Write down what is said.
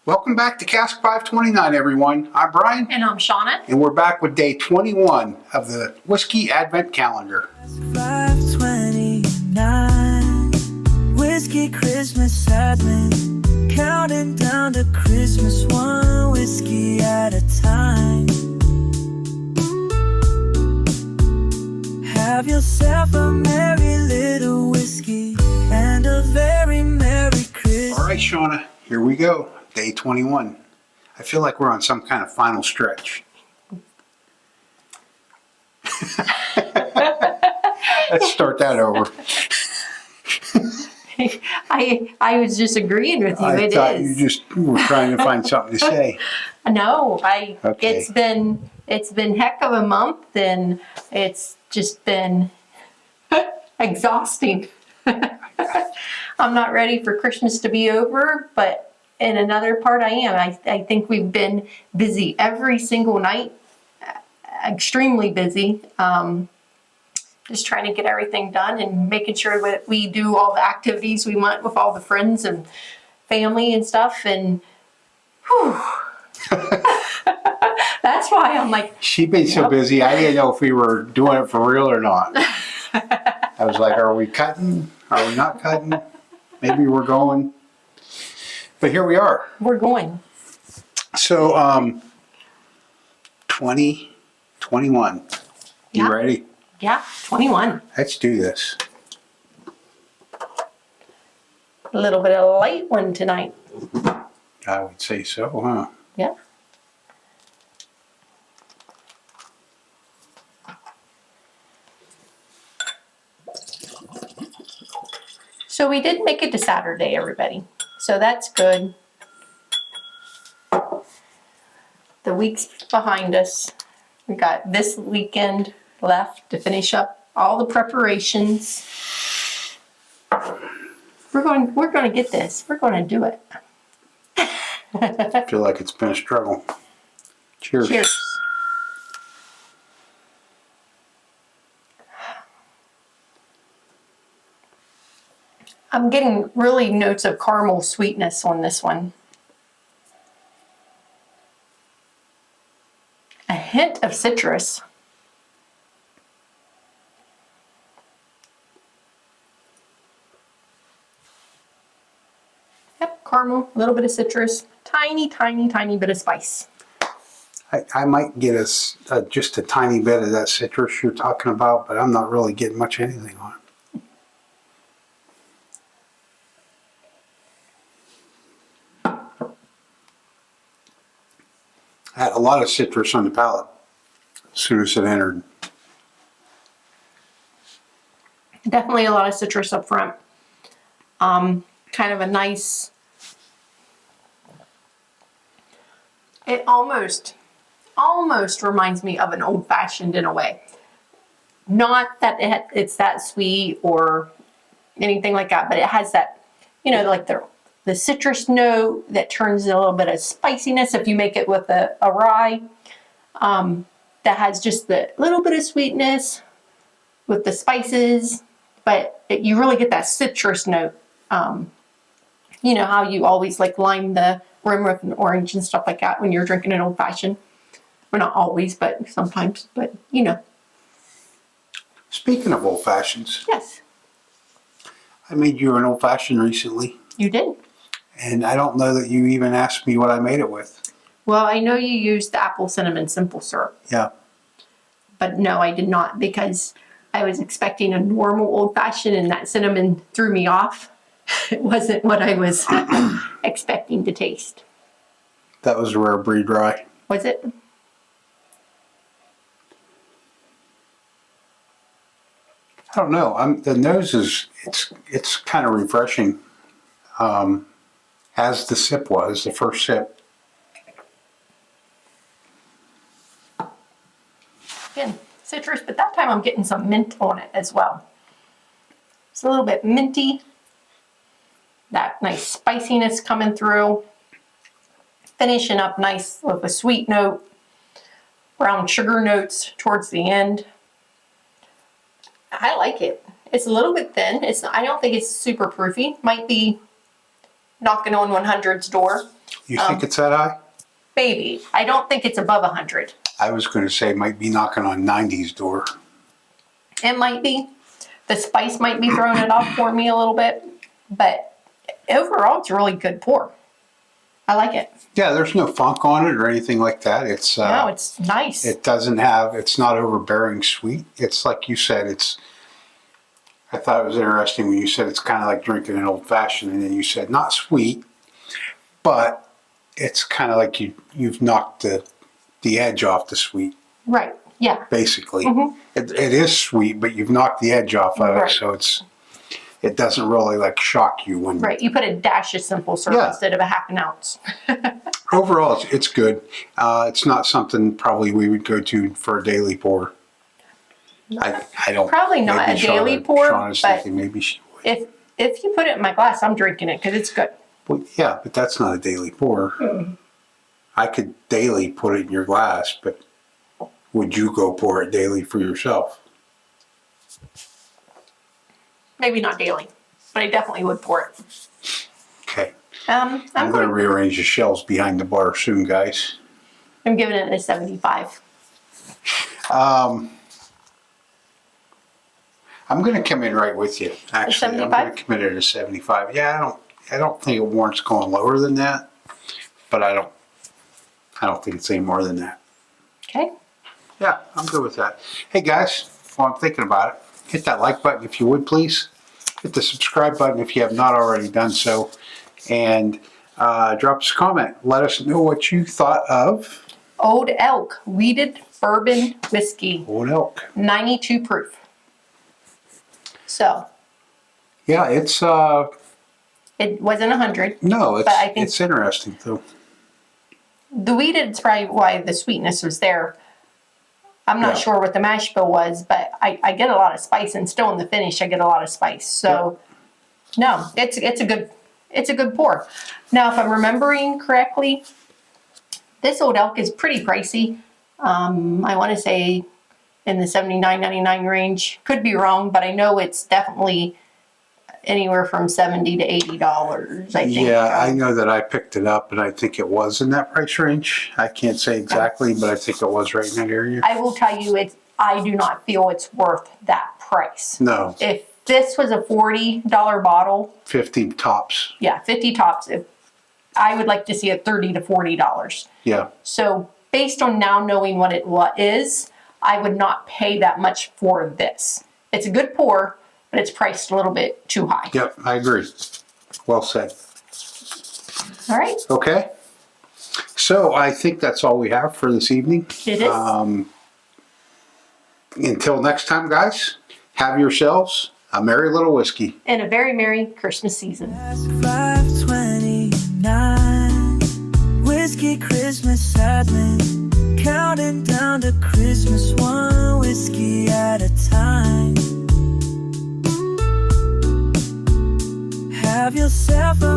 Welcome back to Cask 529, everyone. I'm Brian. And I'm Shauna. And we're back with day 21 of the Whiskey Advent Calendar. 529, Whiskey Christmas Advent, counting down to Christmas, one whiskey at a time. Have yourself a merry little whiskey and a very merry Christmas. All right, Shauna, here we go. Day 21. I feel like we're on some kind of final stretch. Let's start that over. I was just agreeing with you. I thought you just were trying to find something to say. No, Okay. it's been heck of a month, and it's just been exhausting. I'm not ready for Christmas to be over, but in another part I am. I think we've been busy every single night, extremely busy. Just trying to get everything done and making sure that we do all the activities we want with all the friends and family and stuff. And whew. That's why I'm like, She's been so busy, I didn't know if we were doing it for real or not. I was like, are we cutting? Are we not cutting? Maybe we're going. But here we are. we're going. So, 2021. You Yeah. ready? Yeah, 21. Let's do this. A little bit of a light one tonight. I would say so, huh? Yeah. So we did make it to Saturday, everybody. So that's good. The week's behind us. We got this weekend left to finish up all the preparations. We're going to get this. We're going to do it. I feel like it's been a struggle. Cheers. Cheers. I'm getting really notes of caramel sweetness on this one. A hint of citrus. Yep, caramel, a little bit of citrus, tiny, tiny, tiny bit of spice. I might get us just a tiny bit of that citrus you're talking about, but I'm not really getting much anything on it. I had a lot of citrus on the palate as soon as it entered. Definitely a lot of citrus up front. Kind of a nice, it almost reminds me of an old fashioned in a way. Not that it's that sweet or anything like that, but it has that, like the citrus note that turns a little bit of spiciness if you make it with a rye. That has just the little bit of sweetness with the spices, but you really get that citrus note. You know how you always like lime the rim with an orange and stuff like that when you're drinking an old fashioned. Well, not always, but sometimes, but Speaking of old fashions, Yes, I made you an old fashioned recently, you did. and I don't know that you even asked me what I made it with. Well, I know you used the apple cinnamon simple syrup, Yeah. but no, I did not, because I was expecting a normal old fashioned and that cinnamon threw me off. It wasn't what I was expecting to taste. That was a rare breed rye. Was it? I don't know. The nose is it's kind of refreshing. As the sip was, the first sip. Again, citrus, but that time I'm getting some mint on it as well. It's a little bit minty. That nice spiciness coming through. Finishing up nice with a sweet note. Brown sugar notes towards the end. I like it. It's a little bit thin. I don't think it's super proofy. Might be knocking on 100's door. You think it's that high? Maybe. I don't think it's above 100. I was going to say it might be knocking on 90's door. It might be. The spice might be throwing it off for me a little bit. But overall, it's a really good pour. I like it. Yeah, there's no funk on it or anything like that. It's No, it's nice. it doesn't have, it's not overbearing sweet. It's like you said, I thought it was interesting when you said it's kind of like drinking an old fashioned, and then you said not sweet, but it's kind of like you've knocked the edge off the sweet, Right. Yeah. basically. It is sweet, but you've knocked the edge off of Right. it, so it doesn't really like shock you when. Right. You put a dash of simple syrup Yeah. instead of a half an ounce. Overall, it's good. It's not something probably we would go to for a daily pour. I don't. Probably not maybe a daily Shauna- pour, Shauna's but- thinking maybe she would. If you put it in my glass, I'm drinking it because it's good. Well, yeah, but that's not a daily pour. I could daily put it in your glass, but would you go pour it daily for yourself? Maybe not daily, but I definitely would pour it. Okay. I'm I'm going to going. rearrange the shelves behind the bar soon, guys. I'm giving it a 75. I'm going to come in right with you. Actually, I'm 75? going to commit it to 75. Yeah, I don't think it warrants going lower than that, but I don't think it's any more than that. Okay. Yeah, I'm good with that. Hey guys, while I'm thinking about it, hit that like button if you would, please. Hit the subscribe button if you have not already done so, and drop us a comment. Let us know what you thought of Old Elk Weeded Bourbon Whiskey, Old Elk. 92 proof. So Yeah, it's it wasn't 100. no, it's But I think- it's interesting though. The weeded is probably why the sweetness was there. I'm not Yeah. sure what the mash bill was, but I get a lot of spice, and still in the finish I get a lot of spice. So no, it's a good pour. Now, if I'm remembering correctly, this Old Elk is pretty pricey. I want to say in the $79.99 range. Could be wrong, but I know it's definitely anywhere from $70 to $80. I think. Yeah, I know that I picked it up, and I think it was in that price range. I can't say exactly, but I think it was right in that area. I will tell you, I do not feel it's worth that price. No, If this was a $40 bottle, 50 tops. yeah, 50 tops, I would like to see it $30 to $40. Yeah, So based on now knowing what it is, I would not pay that much for this. It's a good pour, but it's priced a little bit too high. yep, I agree. Well said. All right, Okay. So I think that's all we have for this evening. it is. Until next time, guys, have yourselves a merry little whiskey. And a very Merry Christmas season. Past 5:29, whiskey Christmas admin, counting down to Christmas, one whiskey at a time. Have yourself a